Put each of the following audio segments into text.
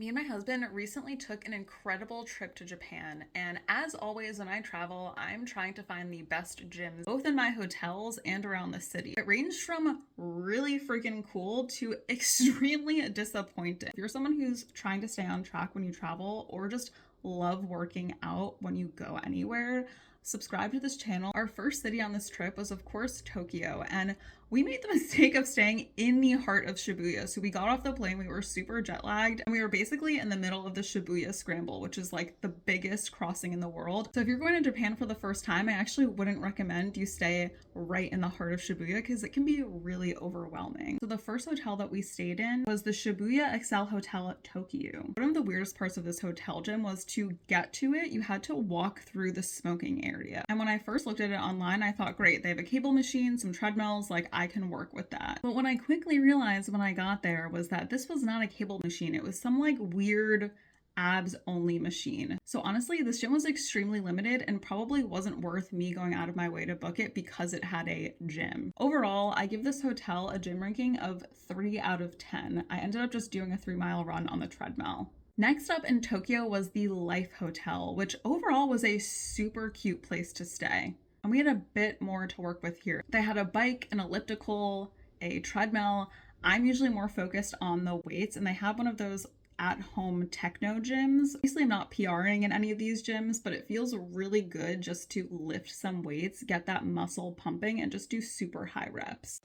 Me and my husband recently took an incredible trip to Japan, and as always, when I travel, I'm trying to find the best gyms, both in my hotels and around the city. It ranged from really freaking cool to extremely disappointing. If you're someone who's trying to stay on track when you travel or just love working out when you go anywhere, subscribe to this channel. Our first city on this trip was, of course, Tokyo, and we made the mistake of staying in the heart of Shibuya. So we got off the plane, we were super jet lagged, and we were basically in the middle of the Shibuya Scramble, which is like the biggest crossing in the world. So if you're going to Japan for the first time, I actually wouldn't recommend you stay right in the heart of Shibuya because it can be really overwhelming. So the first hotel that we stayed in was the Shibuya Excel Hotel at Tokyu. One of the weirdest parts of this hotel gym was to get to it, you had to walk through the smoking area. And when I first looked at it online, I thought, great, they have a cable machine, some treadmills, like I can work with that. But what I quickly realized when I got there was that this was not a cable machine. It was some like weird abs only machine. So honestly, this gym was extremely limited and probably wasn't worth me going out of my way to book it because it had a gym. Overall, I give this hotel a gym ranking of 3 out of 10. I ended up just doing a 3-mile run on the treadmill. Next up in Tokyo was the Life Hotel, which overall was a super cute place to stay. And we had a bit more to work with here. They had a bike, an elliptical, a treadmill. I'm usually more focused on the weights, and they had one of those at-home techno gyms. Obviously, I'm not PRing in any of these gyms, but it feels really good just to lift some weights, get that muscle pumping, and just do super high reps.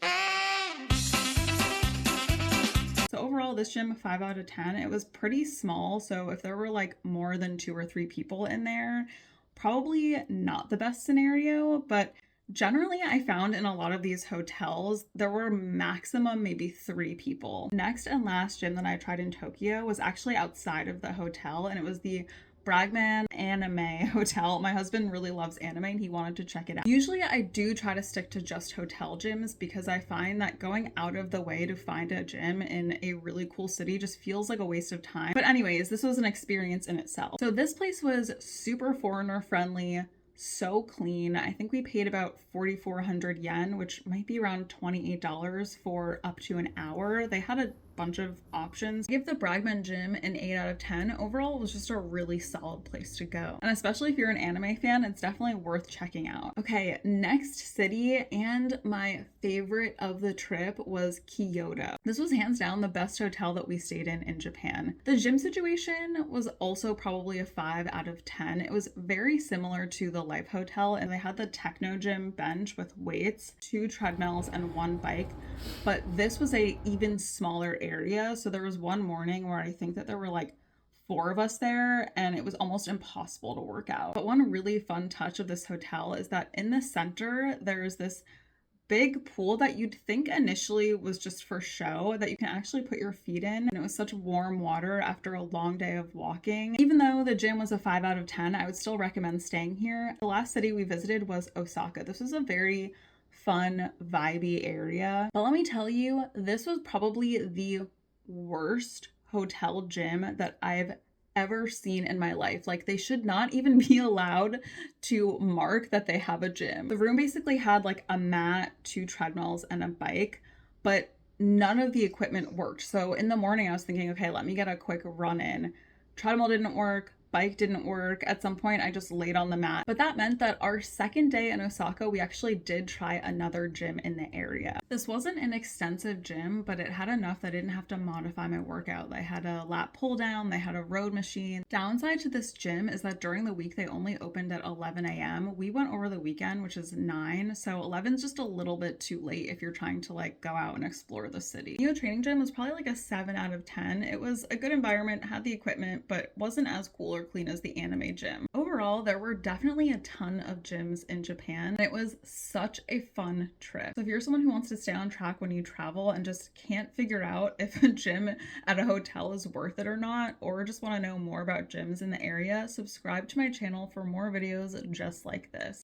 So overall, this gym, 5 out of 10. It was pretty small, so if there were like more than 2 or 3 people in there, probably not the best scenario, but generally I found in a lot of these hotels, there were maximum maybe 3 people. Next and last gym that I tried in Tokyo was actually outside of the hotel, and it was the Bragmen Anime Hotel. My husband really loves anime and he wanted to check it out. Usually I do try to stick to just hotel gyms because I find that going out of the way to find a gym in a really cool city just feels like a waste of time. But anyways, this was an experience in itself. So this place was super foreigner friendly, so clean. I think we paid about 4,400 yen, which might be around $28 for up to an hour. They had a bunch of options. I give the Bragman gym an 8 out of 10. Overall, it was just a really solid place to go. And especially if you're an anime fan, it's definitely worth checking out. Okay, next city and my favorite of the trip was Kyoto. This was hands down the best hotel that we stayed in Japan. The gym situation was also probably a 5 out of 10. It was very similar to the Life Hotel, and they had the techno gym bench with weights, 2 treadmills, and 1 bike. But this was a even smaller area. So there was one morning where I think that there were like 4 of us there and it was almost impossible to work out. But one really fun touch of this hotel is that in the center, there's this big pool that you'd think initially was just for show that you can actually put your feet in. And it was such warm water after a long day of walking. Even though the gym was a 5 out of 10, I would still recommend staying here. The last city we visited was Osaka. This was a very fun, vibey area. But let me tell you, this was probably the worst hotel gym that I've ever seen in my life. Like, they should not even be allowed to mark that they have a gym. The room basically had like a mat, 2 treadmills, and a bike, but none of the equipment worked. So in the morning, I was thinking, okay, let me get a quick run in. Treadmill didn't work. Bike didn't work. At some point, I just laid on the mat. But that meant that our second day in Osaka, we actually did try another gym in the area. This wasn't an extensive gym, but it had enough that I didn't have to modify my workout. They had a lat pull down, they had a road machine. Downside to this gym is that during the week, they only opened at 11 a.m. We went over the weekend, which is 9. So 11 is just a little bit too late if you're trying to like go out and explore the city. Neo Training Gym was probably like a 7 out of 10. It was a good environment, had the equipment, but wasn't as cool or clean as the anime gym. Overall, there were definitely a ton of gyms in Japan. It was such a fun trip. So if you're someone who wants to stay on track when you travel and just can't figure out if a gym at a hotel is worth it or not, or just want to know more about gyms in the area, subscribe to my channel for more videos just like this.